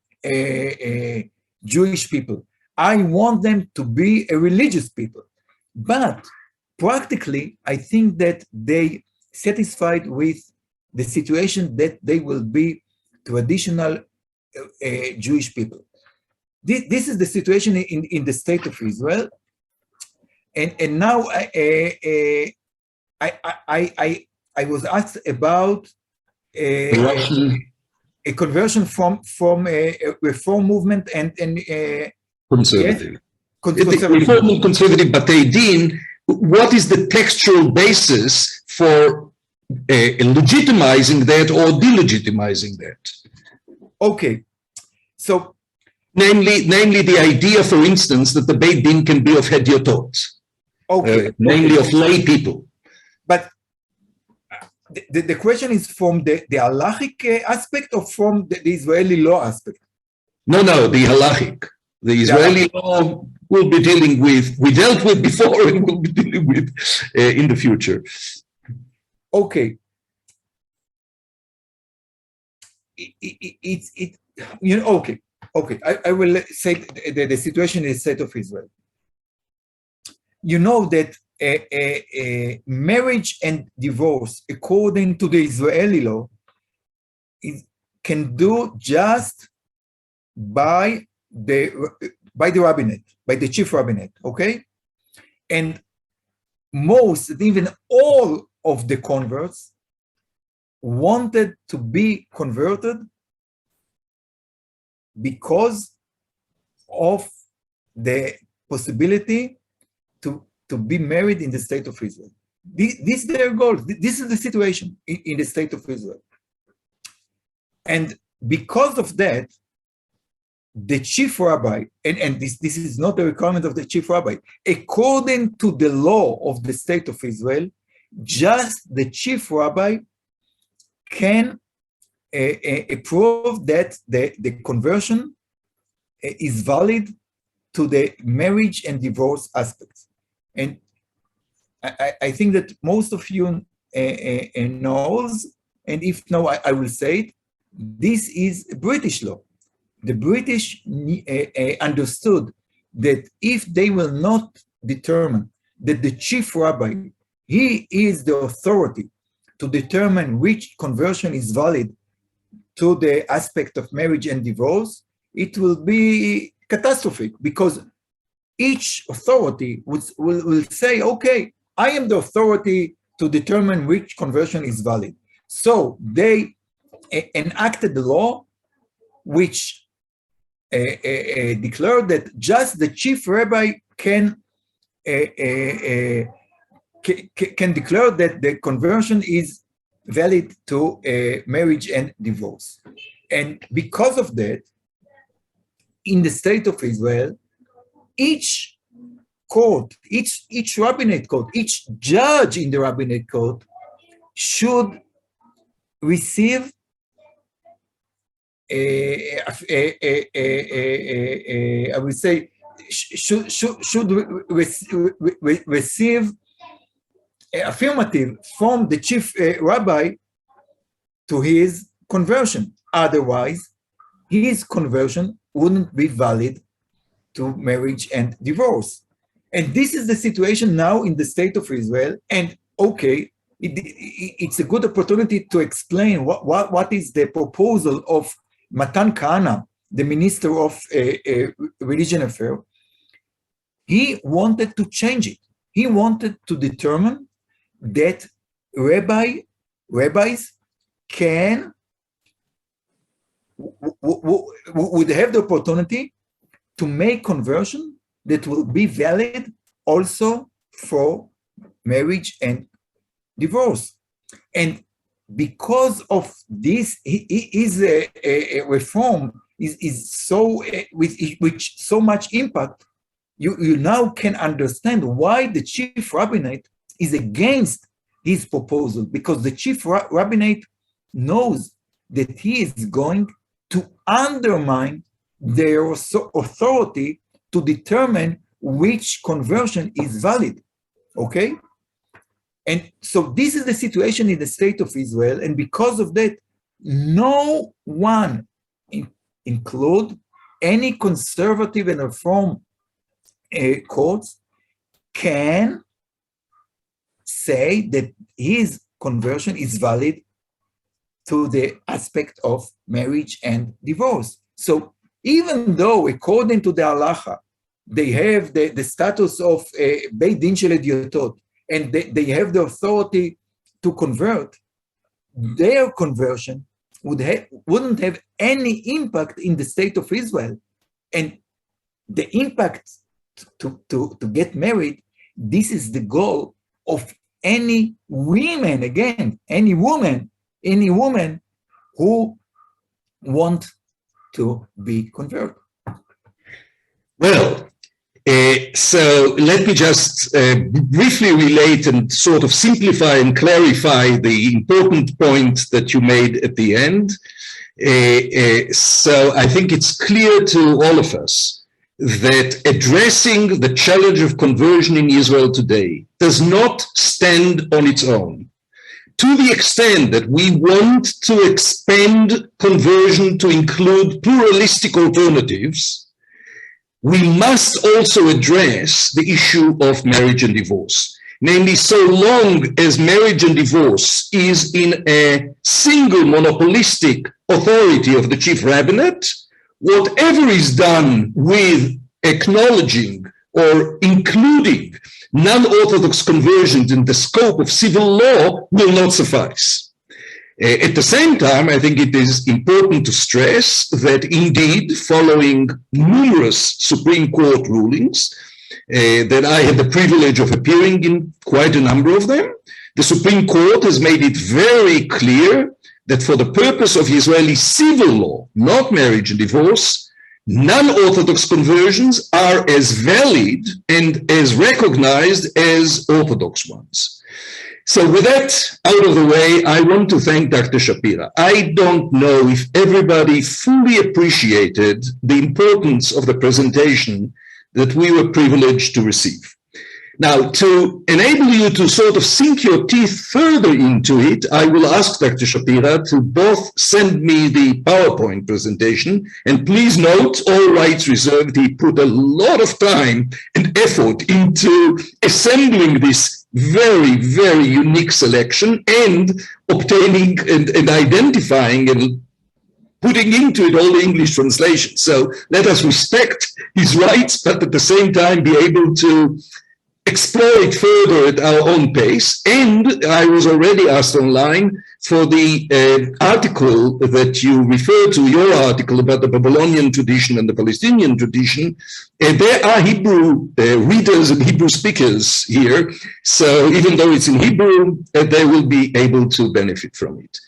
Jewish people. I want them to be a religious people. But practically, I think that they satisfied with the situation that they will be traditional Jewish people. This is the situation in the state of Israel. And now I was asked about a conversion from a reform movement and conservative. Yes, conservative. Reform and conservative Batei Din, what is the textual basis for legitimizing that or delegitimizing that? Okay, so namely the idea, for instance, that the Beit Din can be of hediotot, namely of lay people. But the question is from the halachic aspect or from the Israeli law aspect? No, the halachic. The Israeli law will be dealing with, we dealt with before and will be dealing with in the future. Okay. Okay. I will say the situation in the state of Israel. You know that marriage and divorce, according to the Israeli law, can do just by the rabbinate, by the chief rabbinate, okay? And most, even all of the converts wanted to be converted because of the possibility to be married in the state of Israel. This is their goal. This is the situation in the state of Israel. And because of that, the chief rabbi, and this is not a requirement of the chief rabbi, according to the law of the state of Israel, just the chief rabbi can prove that the conversion is valid to the marriage and divorce aspects. And I think that most of you knows, and if no, I will say it, this is British law. The British understood that if they will not determine that the chief rabbi, he is the authority to determine which conversion is valid to the aspect of marriage and divorce, it will be catastrophic because each authority will say, okay, I am the authority to determine which conversion is valid. So they enacted the law which declared that just the chief rabbi can declare that the conversion is valid to marriage and divorce. And because of that, in the state of Israel, each court, each rabbinate court, each judge in the rabbinate court should receive I would say should receive affirmative from the chief rabbi to his conversion. Otherwise, his conversion wouldn't be valid to marriage and divorce. And this is the situation now in the state of Israel. And okay, it's a good opportunity to explain what is the proposal of Matan Kahana the Minister of Religion Affairs, he wanted to change it. He wanted to determine that rabbis can would have the opportunity to make conversion that will be valid also for marriage and divorce. And because of this, his reform is so with so much impact, you now can understand why the chief rabbinate is against his proposal, because the chief rabbinate knows that he is going to undermine their authority to determine which conversion is valid, okay? And so this is the situation in the state of Israel, and because of that, no one, include any conservative and reform courts, can say that his conversion is valid to the aspect of marriage and divorce. So even though, according to the halacha, they have the status of Beit Din Shel Ediotot, and they have the authority to convert, their conversion wouldn't have any impact in the state of Israel. And the impact to get married, this is the goal of any women, again, any woman who want to be converted. Well, so let me just briefly relate and sort of simplify and clarify the important point that you made at the end. So I think it's clear to all of us that addressing the challenge of conversion in Israel today does not stand on its own. To the extent that we want to expand conversion to include pluralistic alternatives, we must also address the issue of marriage and divorce. Namely, so long as marriage and divorce is in a single monopolistic authority of the chief rabbinate, whatever is done with acknowledging or including non-Orthodox conversions in the scope of civil law will not suffice. At the same time, I think it is important to stress that indeed, following numerous Supreme Court rulings, that I had the privilege of appearing in quite a number of them, the Supreme Court has made it very clear that for the purpose of Israeli civil law, not marriage and divorce, non-Orthodox conversions are as valid and as recognized as Orthodox ones. So with that out of the way, I want to thank Dr. Shapira. I don't know if everybody fully appreciated the importance of the presentation that we were privileged to receive. Now, to enable you to sort of sink your teeth further into it, I will ask Dr. Shapira to both send me the PowerPoint presentation, and please note, all rights reserved, he put a lot of time and effort into assembling this very, very unique selection and obtaining and identifying and putting into it all the English translations. So let us respect his rights, but at the same time be able to explore it further at our own pace. And I was already asked online for the article that you refer to, your article about the Babylonian tradition and the Palestinian tradition. There are Hebrew readers and Hebrew speakers here. So even though it's in Hebrew, they will be able to benefit from it.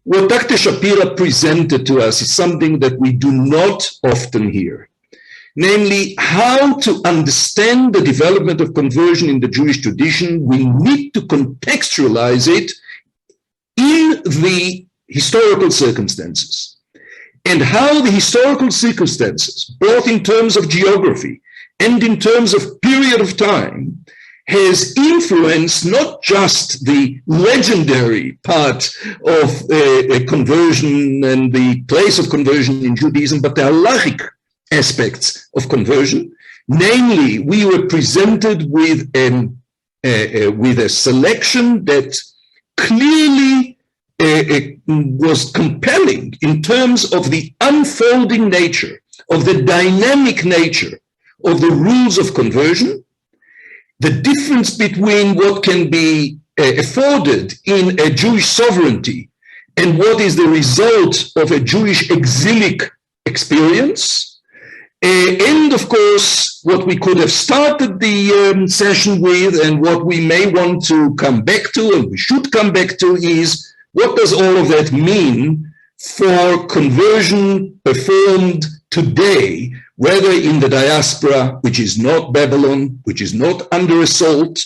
What Dr. Shapira presented to us is something that we do not often hear. Namely, how to understand the development of conversion in the Jewish tradition. We need to contextualize it in the historical circumstances, and how the historical circumstances, both in terms of geography and in terms of period of time, has influenced not just the legendary part of conversion and the place of conversion in Judaism, but the halachic aspects of conversion. Namely, we were presented with a selection that clearly was compelling in terms of the unfolding nature, of the dynamic nature of the rules of conversion, the difference between what can be afforded in a Jewish sovereignty and what is the result of a Jewish exilic experience. And of course, what we could have started the session with and what we may want to come back to, and we should come back to, is what does all of that mean for conversion performed today, whether in the diaspora, which is not Babylon, which is not under assault,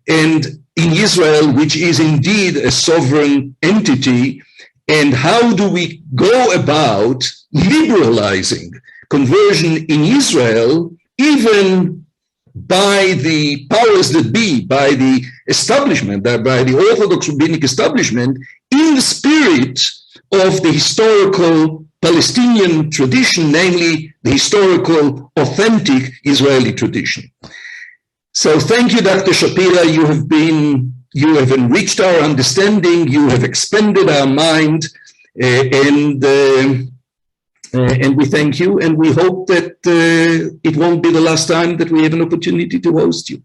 and in Israel, which is indeed a sovereign entity, and how do we go about liberalizing conversion in Israel, even by the powers that be, by the establishment, by the Orthodox rabbinic establishment, in the spirit of the historical Palestinian tradition, namely the historical, authentic Israeli tradition. So thank you, Dr. Shapira. You have enriched our understanding, you have expanded our mind, and we thank you, and we hope that it won't be the last time that we have an opportunity to host you.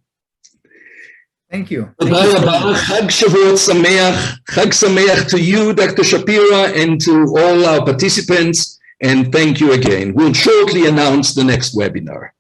Thank you. Chag Shavuot Sameach. Chag Sameach to you, Dr. Shapira, and to all our participants, and thank you again. We'll shortly announce the next webinar.